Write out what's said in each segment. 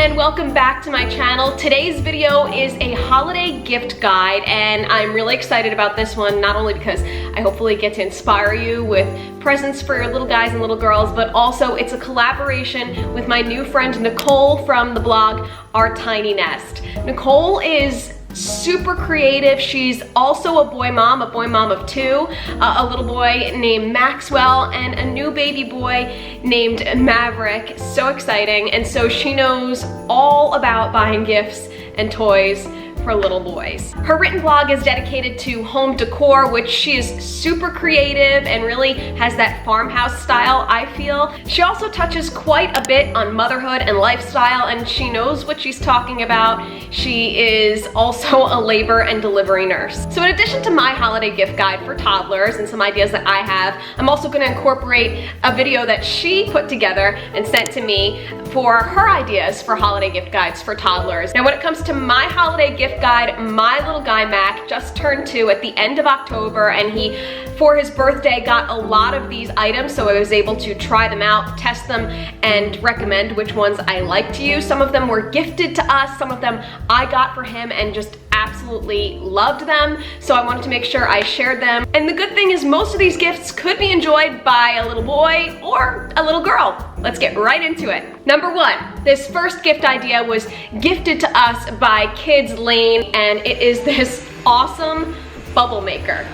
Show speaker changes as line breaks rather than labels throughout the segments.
and welcome back to my channel. Today's video is a holiday gift guide, and I'm really excited about this one, not only because I hopefully get to inspire you with presents for your little guys and little girls, but also it's a collaboration with my new friend Nicolle from the blog Our Tiny Nest. Nicolle is super creative. She's also a boy mom of two, a little boy named Maxwell and a new baby boy named Maverick. So exciting. And so she knows all about buying gifts and toys for little boys. Her written blog is dedicated to home decor, which she is super creative and really has that farmhouse style, I feel. She also touches quite a bit on motherhood and lifestyle, and she knows what she's talking about. She is also a labor and delivery nurse. So in addition to my holiday gift guide for toddlers and some ideas that I have, I'm also gonna incorporate a video that she put together and sent to me for her ideas for holiday gift guides for toddlers. Now when it comes to my holiday gift guide, my little guy Mac just turned 2 at the end of October, and he, for his birthday, got a lot of these items, so I was able to try them out, test them, and recommend which ones I like to use. Some of them were gifted to us, some of them I got for him and just absolutely loved them, so I wanted to make sure I shared them. And the good thing is most of these gifts could be enjoyed by a little boy or a little girl. Let's get right into it. Number 1, this first gift idea was gifted to us by Kids Lane, and it is this awesome bubble maker.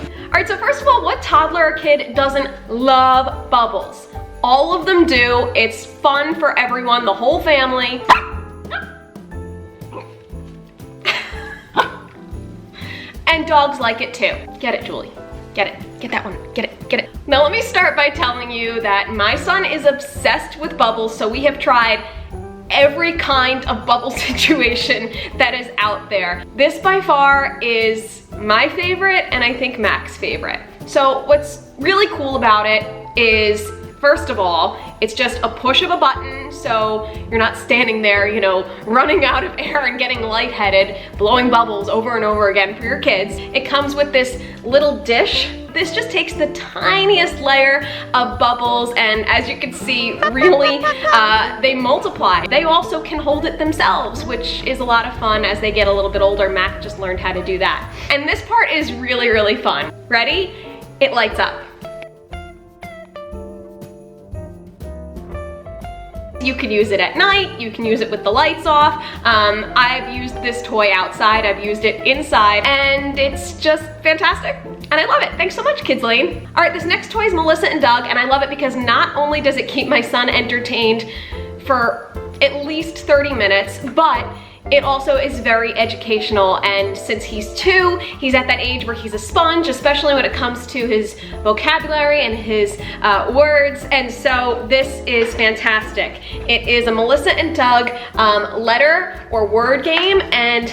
All right, so first of all, what toddler or kid doesn't love bubbles? All of them do. It's fun for everyone, the whole family. And dogs like it too. Get it, Julie. Get it. Get that one. Get it. Get it. Now let me start by telling you that my son is obsessed with bubbles, so we have tried every kind of bubble situation that is out there. This by far is my favorite, and I think Mac's favorite. So what's really cool about it is, first of all, it's just a push of a button, so you're not standing there, you know, running out of air and getting lightheaded, blowing bubbles over and over again for your kids. It comes with this little dish. This just takes the tiniest layer of bubbles, and as you can see, really, they multiply. They also can hold it themselves, which is a lot of fun as they get a little bit older. Mac just learned how to do that. And this part is really, really fun. Ready? It lights up. You can use it at night, you can use it with the lights off. I've used this toy outside, I've used it inside, and it's just fantastic. And I love it. Thanks so much, Kids Lane. All right, this next toy is Melissa and Doug, and I love it because not only does it keep my son entertained for at least 30 minutes, but it also is very educational, and since he's 2, he's at that age where he's a sponge, especially when it comes to his vocabulary and his words, and so this is fantastic. It is a Melissa and Doug letter or word game, and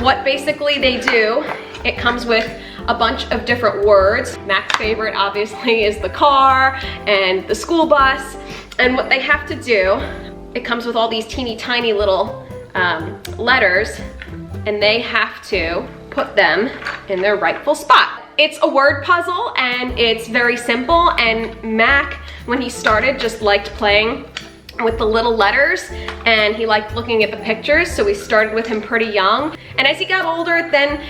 what basically they do, it comes with a bunch of different words. Mac's favorite obviously is the car and the school bus, and what they have to do, it comes with all these teeny tiny little letters, and they have to put them in their rightful spot. It's a word puzzle, and it's very simple, and Mac, when he started, just liked playing with the little letters, and he liked looking at the pictures, so we started with him pretty young. And as he got older, it then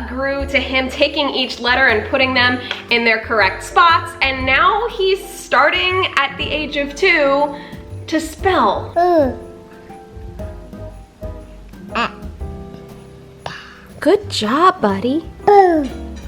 grew to him taking each letter and putting them in their correct spots, and now he's starting at the age of 2 to spell. Good job, buddy.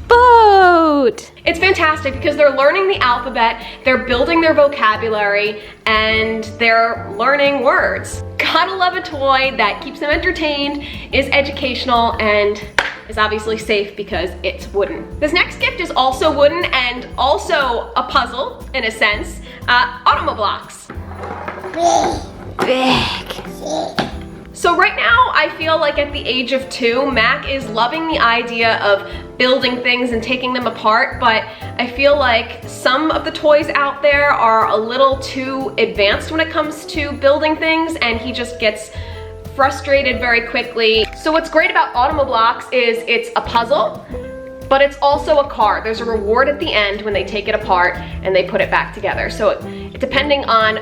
Boat. It's fantastic because they're learning the alphabet, they're building their vocabulary, and they're learning words. Gotta love a toy that keeps them entertained, is educational, and is obviously safe because it's wooden. This next gift is also wooden and also a puzzle, in a sense. Automoblocks. Big. So right now, I feel like at the age of 2, Mac is loving the idea of building things and taking them apart, but I feel like some of the toys out there are a little too advanced when it comes to building things, and he just gets frustrated very quickly. So what's great about Automoblocks is it's a puzzle, but it's also a car. There's a reward at the end when they take it apart and they put it back together. So depending on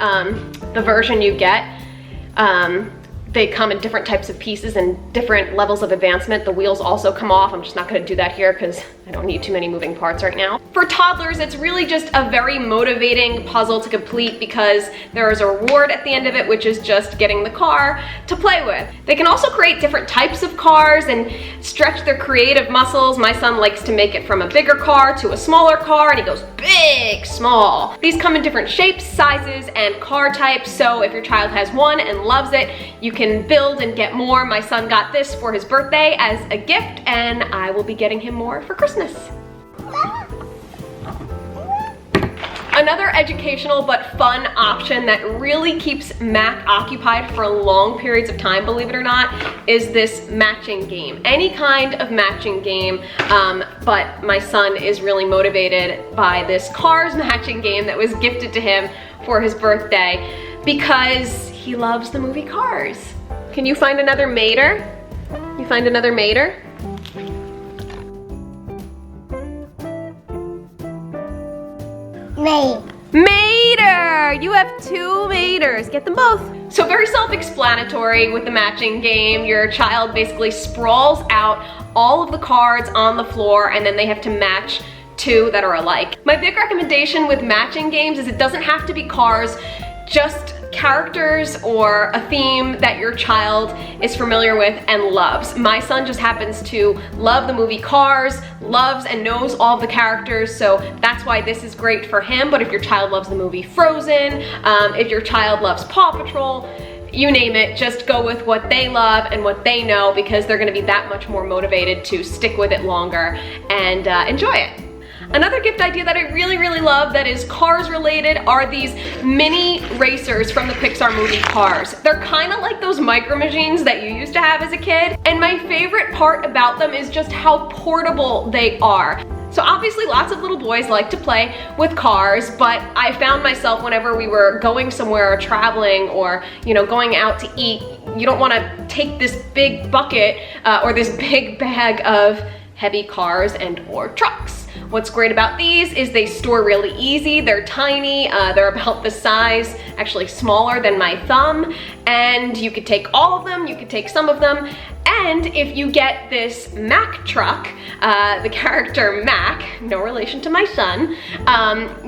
the version you get, They come in different types of pieces and different levels of advancement. The wheels also come off. I'm just not gonna do that here because I don't need too many moving parts right now. For toddlers, it's really just a very motivating puzzle to complete because there is a reward at the end of it, which is just getting the car to play with. They can also create different types of cars and stretch their creative muscles. My son likes to make it from a bigger car to a smaller car, and he goes big, small. These come in different shapes, sizes, and car types, so if your child has one and loves it, you can build and get more. My son got this for his birthday as a gift, and I will be getting him more for Christmas. Another educational but fun option that really keeps Mac occupied for long periods of time, believe it or not, is this matching game. Any kind of matching game, but my son is really motivated by this Cars matching game that was gifted to him for his birthday because he loves the movie Cars. Can you find another mater? You find another mater? Mater! You have two maters. Get them both. So very self-explanatory with the matching game. Your child basically sprawls out all of the cards on the floor and then they have to match two that are alike. My big recommendation with matching games is it doesn't have to be cars, just characters or a theme that your child is familiar with and loves. My son just happens to love the movie Cars, loves and knows all of the characters, so that's why this is great for him. But if your child loves the movie Frozen, if your child loves Paw Patrol, you name it, just go with what they love and what they know because they're gonna be that much more motivated to stick with it longer and enjoy it. Another gift idea that I really, really love that is Cars related are these mini racers from the Pixar movie Cars. They're kind of like those micro machines that you used to have as a kid. And my favorite part about them is just how portable they are. So obviously lots of little boys like to play with cars, but I found myself whenever we were going somewhere or traveling or, you know, going out to eat, you don't want to take this big bucket or this big bag of heavy cars and or trucks. What's great about these is they store really easy. They're tiny, they're about the size, actually smaller than my thumb, and you could take all of them, you could take some of them, and if you get this Mac truck, the character Mac, no relation to my son,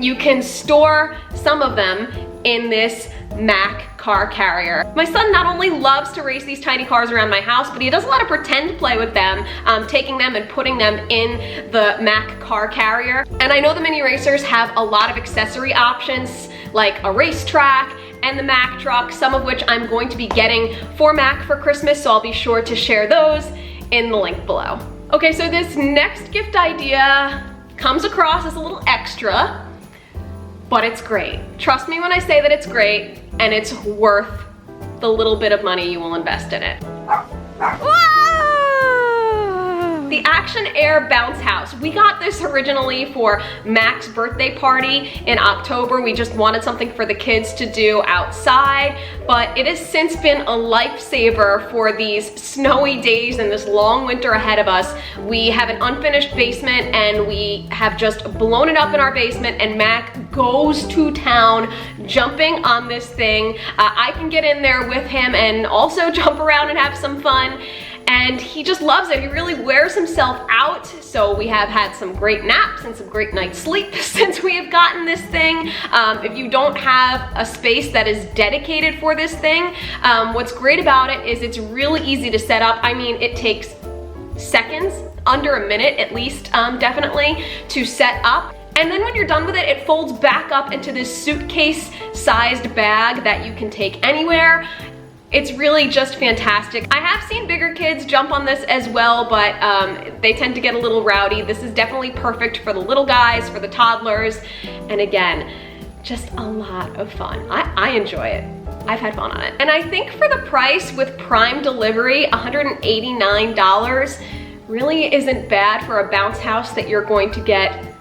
you can store some of them in this Mac car carrier. My son not only loves to race these tiny cars around my house, but he does a lot of pretend play with them, taking them and putting them in the Mac car carrier. And I know the mini racers have a lot of accessory options like a racetrack and the Mac truck, some of which I'm going to be getting for Mac for Christmas, so I'll be sure to share those in the link below. Okay, so this next gift idea comes across as a little extra, but it's great. Trust me when I say that it's great, and it's worth the little bit of money you will invest in it. The Action Air Bounce House. We got this originally for Mac's birthday party in October. We just wanted something for the kids to do outside, but it has since been a lifesaver for these snowy days and this long winter ahead of us. We have an unfinished basement and we have just blown it up in our basement, and Mac goes to town jumping on this thing. I can get in there with him and also jump around and have some fun. And he just loves it. He really wears himself out. So we have had some great naps and some great night's sleep since we have gotten this thing. If you don't have a space that is dedicated for this thing, what's great about it is it's really easy to set up. I mean, it takes seconds, under a minute at least, definitely, to set up. And then when you're done with it, it folds back up into this suitcase-sized bag that you can take anywhere. It's really just fantastic. I have seen bigger kids jump on this as well, but they tend to get a little rowdy. This is definitely perfect for the little guys, for the toddlers, and again, just a lot of fun. I enjoy it. I've had fun on it. And I think for the price with Prime delivery, $189 really isn't bad for a bounce house that you're going to get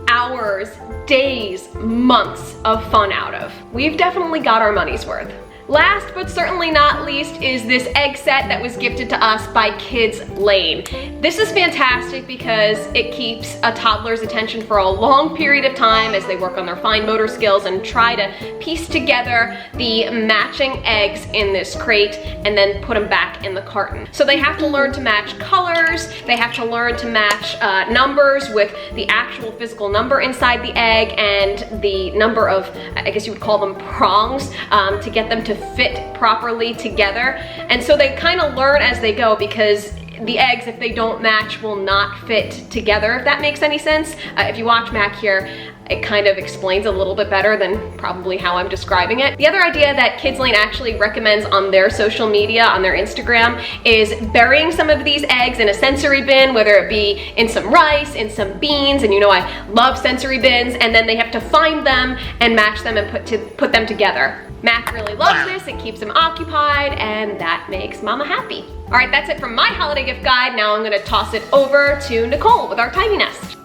hours, days, months of fun out of. We've definitely got our money's worth. Last but certainly not least is this egg set that was gifted to us by Kids Lane. This is fantastic because it keeps a toddler's attention for a long period of time as they work on their fine motor skills and try to piece together the matching eggs in this crate and then put them back in the carton. So they have to learn to match colors, they have to learn to match numbers with the actual physical number inside the egg and the number of, I guess you would call them prongs, to get them to fit properly together. And so they kind of learn as they go because the eggs, if they don't match, will not fit together, if that makes any sense. If you watch Mac here, it kind of explains a little bit better than probably how I'm describing it. The other idea that Kids Lane actually recommends on their social media, on their Instagram, is burying some of these eggs in a sensory bin, whether it be in some rice, in some beans, and you know I love sensory bins, and then they have to find them and match them and put them together. Mac really loves this, it keeps him occupied, and that makes Mama happy. All right, that's it from my holiday gift guide. Now I'm gonna toss it over to Nicolle with our tiny nest.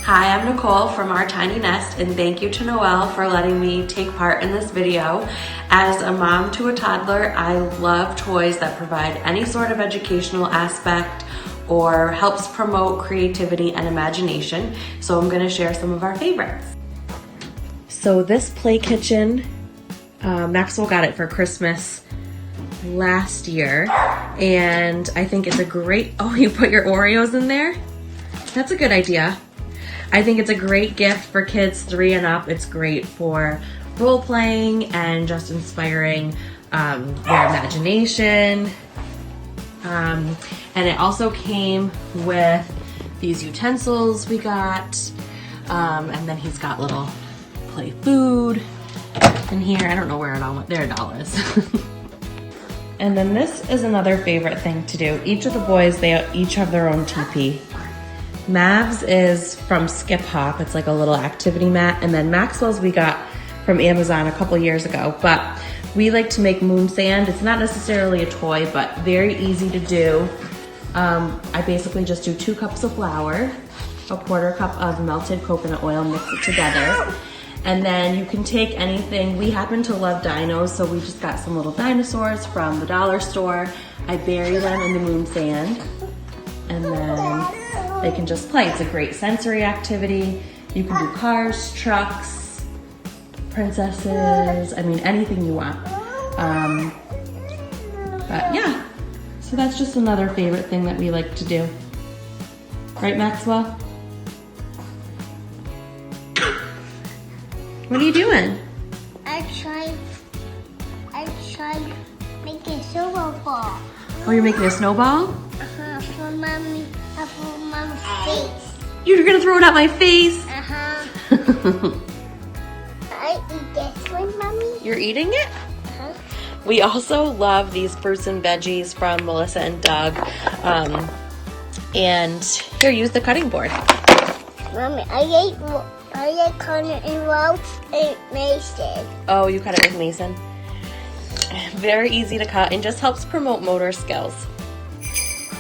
Hi, I'm Nicolle from Our Tiny Nest, and thank you to Noel for letting me take part in this video. As a mom to a toddler, I love toys that provide any sort of educational aspect or helps promote creativity and imagination. So I'm gonna share some of our favorites. So this play kitchen, Maxwell got it for Christmas last year, and I think it's a great, oh, you put your Oreos in there? That's a good idea. I think it's a great gift for kids 3 and up. It's great for role playing and just inspiring their imagination. And it also came with these utensils we got. And then he's got little play food in here. I don't know where it all went. There it all is. And then this is another favorite thing to do. Each of the boys, they each have their own teepee. Mav's is from Skip Hop. It's like a little activity mat. And then Maxwell's we got from Amazon a couple years ago. But we like to make moon sand. It's not necessarily a toy, but very easy to do. I basically just do 2 cups of flour, a 1/4 cup of melted coconut oil, mix it together. And then you can take anything. We happen to love dinos, so we just got some little dinosaurs from the dollar store. I bury them in the moon sand, and then they can just play. It's a great sensory activity. You can do cars, trucks, princesses, I mean, anything you want. But yeah, so that's just another favorite thing that we like to do. Right, Maxwell? What are you doing?
I tried making a snowball.
Oh, you're making a snowball?
For Mommy's face.
You're gonna throw it at my face?
I eat this one, Mommy.
You're eating it? We also love these fruits and veggies from Melissa and Doug. And here, use the cutting board.
Mommy, I ate corn and roast and Mason.
Oh, you cut it with Mason? Very easy to cut and just helps promote motor skills.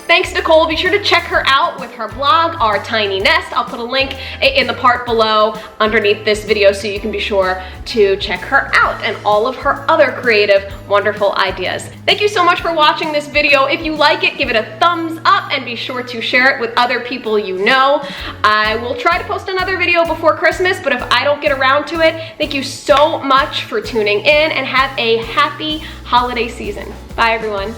Thanks, Nicolle. Be sure to check her out with her blog, Our Tiny Nest. I'll put a link in the part below underneath this video so you can be sure to check her out and all of her other creative, wonderful ideas. Thank you so much for watching this video. If you like it, give it a thumbs up and be sure to share it with other people you know. I will try to post another video before Christmas, but if I don't get around to it, thank you so much for tuning in and have a happy holiday season. Bye, everyone.